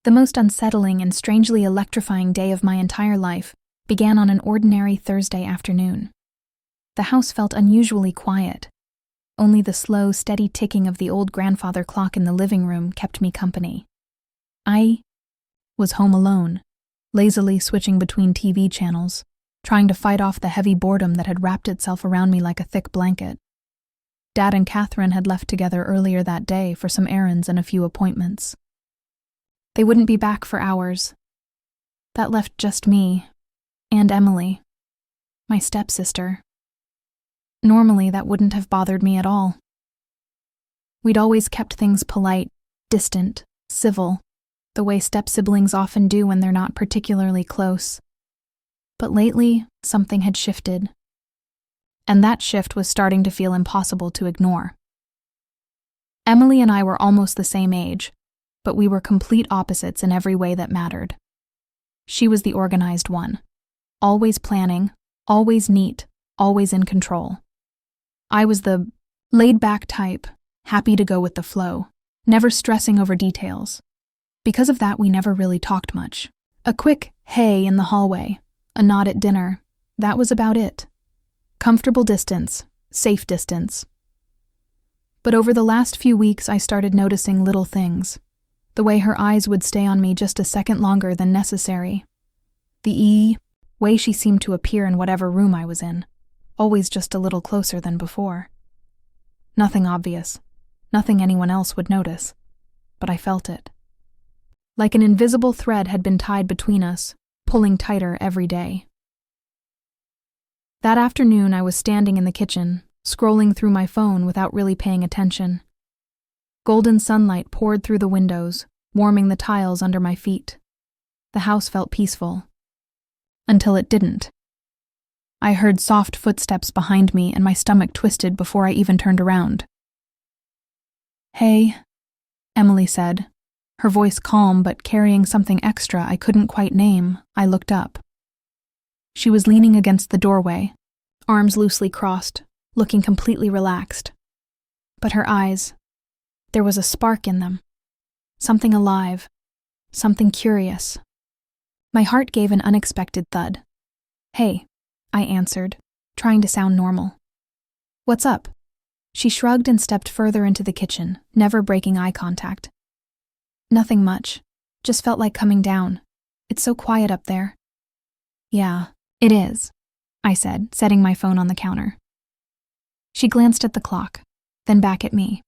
The most unsettling and strangely electrifying day of my entire life began on an ordinary Thursday afternoon. The house felt unusually quiet. Only the slow, steady ticking of the old grandfather clock in the living room kept me company. I was home alone, lazily switching between TV channels, trying to fight off the heavy boredom that had wrapped itself around me like a thick blanket. Dad and Catherine had left together earlier that day for some errands and a few appointments. They wouldn't be back for hours. That left just me and Emily, my stepsister. Normally, that wouldn't have bothered me at all. We'd always kept things polite, distant, civil, the way step-siblings often do when they're not particularly close. But lately, something had shifted. And that shift was starting to feel impossible to ignore. Emily and I were almost the same age, but we were complete opposites in every way that mattered. She was the organized one, always planning, always neat, always in control. I was the laid-back type, happy to go with the flow, never stressing over details. Because of that, we never really talked much. A quick hey in the hallway, a nod at dinner, that was about it. Comfortable distance, safe distance. But over the last few weeks, I started noticing little things. The way her eyes would stay on me just a second longer than necessary. The way she seemed to appear in whatever room I was in, always just a little closer than before. Nothing obvious, nothing anyone else would notice, but I felt it. Like an invisible thread had been tied between us, pulling tighter every day. That afternoon, I was standing in the kitchen, scrolling through my phone without really paying attention. Golden sunlight poured through the windows, warming the tiles under my feet. The house felt peaceful. Until it didn't. I heard soft footsteps behind me and my stomach twisted before I even turned around. "Hey," Emily said, her voice calm but carrying something extra I couldn't quite name. I looked up. She was leaning against the doorway, arms loosely crossed, looking completely relaxed. But her eyes, there was a spark in them. Something alive, something curious. My heart gave an unexpected thud. "Hey," I answered, trying to sound normal. "What's up?" She shrugged and stepped further into the kitchen, never breaking eye contact. "Nothing much. Just felt like coming down. It's so quiet up there." "Yeah, it is," I said, setting my phone on the counter. She glanced at the clock, then back at me.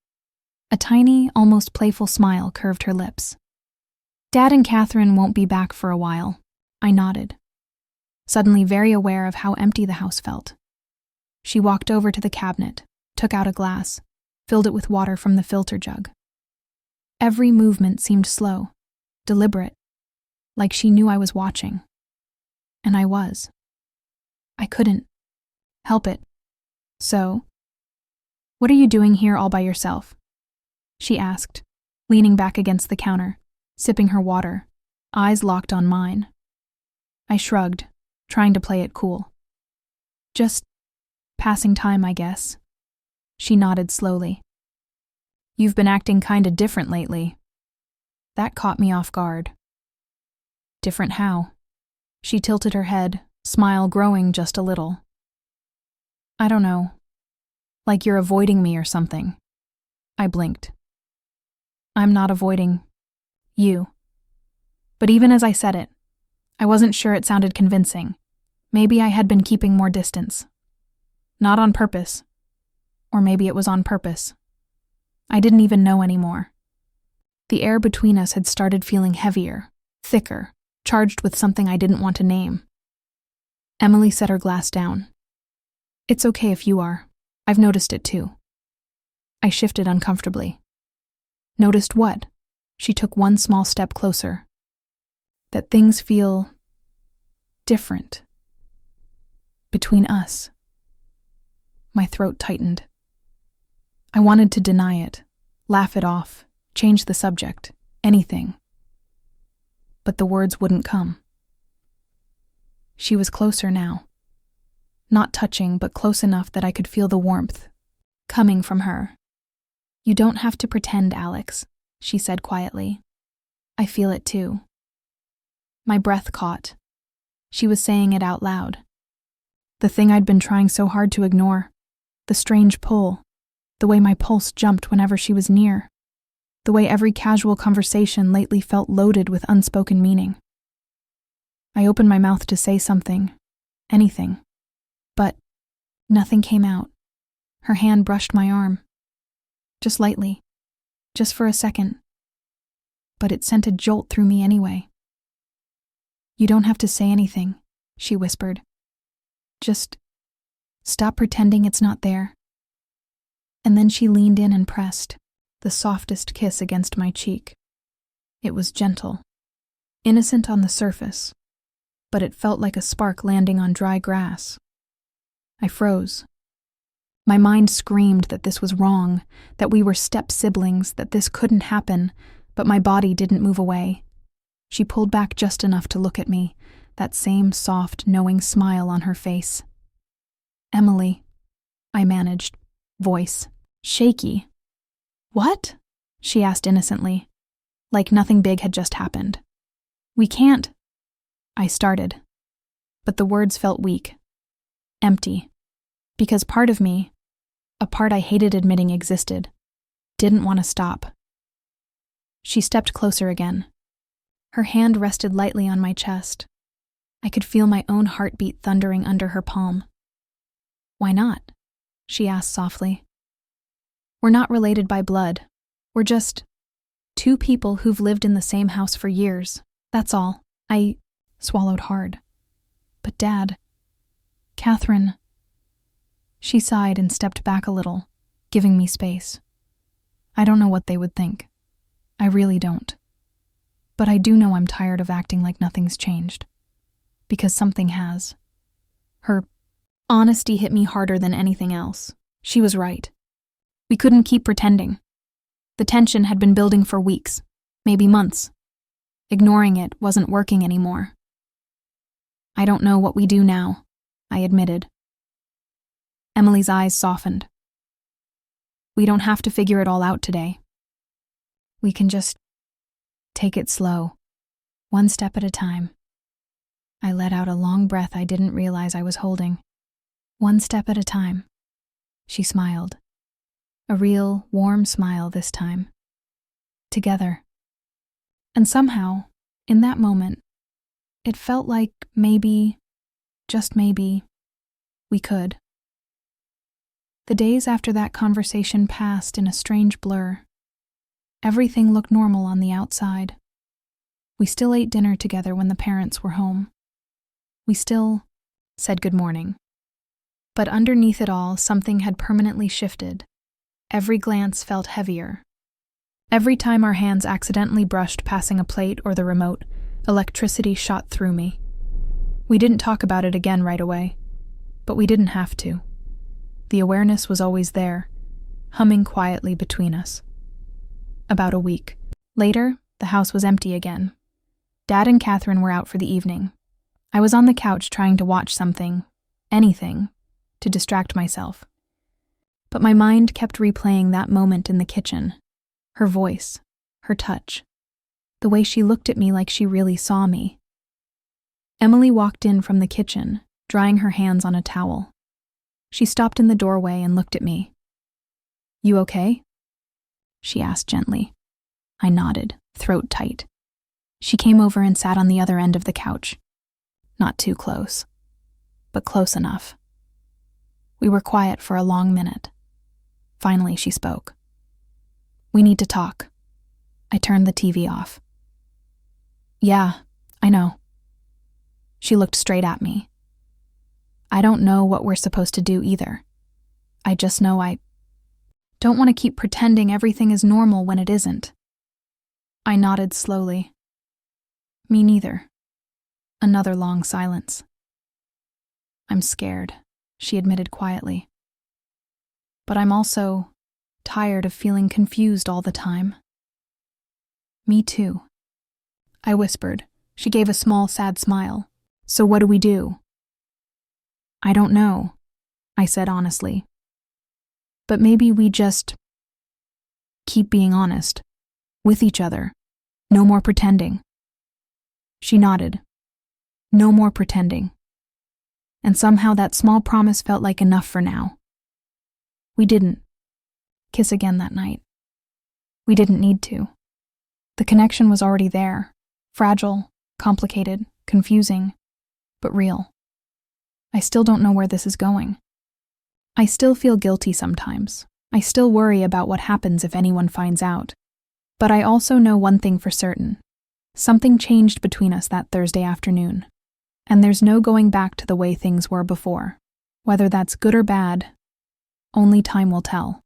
A tiny, almost playful smile curved her lips. "Dad and Catherine won't be back for a while." I nodded, suddenly very aware of how empty the house felt. She walked over to the cabinet, took out a glass, filled it with water from the filter jug. Every movement seemed slow, deliberate, like she knew I was watching. And I was. I couldn't help it. "So, what are you doing here all by yourself?" she asked, leaning back against the counter, sipping her water, eyes locked on mine. I shrugged, trying to play it cool. "Just passing time, I guess." She nodded slowly. "You've been acting kinda different lately." That caught me off guard. "Different how?" She tilted her head, smile growing just a little. "I don't know. Like you're avoiding me or something." I blinked. "I'm not avoiding you." But even as I said it, I wasn't sure it sounded convincing. Maybe I had been keeping more distance. Not on purpose. Or maybe it was on purpose. I didn't even know anymore. The air between us had started feeling heavier, thicker, charged with something I didn't want to name. Emily set her glass down. "It's okay if you are. I've noticed it too." I shifted uncomfortably. "Noticed what?" She took one small step closer. "That things feel different between us." My throat tightened. I wanted to deny it, laugh it off, change the subject, anything. But the words wouldn't come. She was closer now. Not touching, but close enough that I could feel the warmth coming from her. "You don't have to pretend, Alex," she said quietly. I feel it too. My breath caught. She was saying it out loud. The thing I'd been trying so hard to ignore. The strange pull. The way my pulse jumped whenever she was near. The way every casual conversation lately felt loaded with unspoken meaning. I opened my mouth to say something. Anything. But nothing came out. Her hand brushed my arm. Just lightly. Just for a second. But it sent a jolt through me anyway. "You don't have to say anything," she whispered. "Just stop pretending it's not there." And then she leaned in and pressed the softest kiss against my cheek. It was gentle, innocent on the surface, but it felt like a spark landing on dry grass. I froze. My mind screamed that this was wrong, that we were step-siblings, that this couldn't happen, but my body didn't move away. She pulled back just enough to look at me, that same soft, knowing smile on her face. "Emily," I managed, voice shaky. "What?" she asked innocently, like nothing big had just happened. "We can't," I started, but the words felt weak, empty, because part of me, a part I hated admitting existed, didn't want to stop. She stepped closer again. Her hand rested lightly on my chest. I could feel my own heartbeat thundering under her palm. "Why not?" she asked softly. "We're not related by blood. We're just two people who've lived in the same house for years. That's all." I swallowed hard. "But Dad, Catherine..." She sighed and stepped back a little, giving me space. I don't know what they would think. I really don't. But I do know I'm tired of acting like nothing's changed. Because something has. Her honesty hit me harder than anything else. She was right. We couldn't keep pretending. The tension had been building for weeks, maybe months. Ignoring it wasn't working anymore. "I don't know what we do now," I admitted. Emily's eyes softened. "We don't have to figure it all out today. We can just take it slow, one step at a time." I let out a long breath I didn't realize I was holding. "One step at a time." She smiled. A real, warm smile this time. Together. And somehow, in that moment, it felt like maybe, just maybe, we could. The days after that conversation passed in a strange blur. Everything looked normal on the outside. We still ate dinner together when the parents were home. We still said good morning. But underneath it all, something had permanently shifted. Every glance felt heavier. Every time our hands accidentally brushed passing a plate or the remote, electricity shot through me. We didn't talk about it again right away, but we didn't have to. The awareness was always there, humming quietly between us. About a week later, the house was empty again. Dad and Catherine were out for the evening. I was on the couch trying to watch something, anything, to distract myself. But my mind kept replaying that moment in the kitchen. Her voice, her touch, the way she looked at me like she really saw me. Emily walked in from the kitchen, drying her hands on a towel. She stopped in the doorway and looked at me. "You okay?" she asked gently. I nodded, throat tight. She came over and sat on the other end of the couch. Not too close, but close enough. We were quiet for a long minute. Finally, she spoke. "We need to talk." I turned the TV off. "Yeah, I know." She looked straight at me. "I don't know what we're supposed to do either. I just know I don't want to keep pretending everything is normal when it isn't." I nodded slowly. "Me neither." Another long silence. "I'm scared," she admitted quietly. "But I'm also tired of feeling confused all the time." "Me too," I whispered. She gave a small, sad smile. "So what do we do?" "I don't know," I said honestly. "But maybe we just keep being honest, with each other, No more pretending. She nodded. No more pretending. And somehow that small promise felt like enough for now. We didn't kiss again that night. We didn't need to. The connection was already there. Fragile, complicated, confusing, but real. I still don't know where this is going. I still feel guilty sometimes. I still worry about what happens if anyone finds out. But I also know one thing for certain. Something changed between us that Thursday afternoon. And there's no going back to the way things were before. Whether that's good or bad, only time will tell.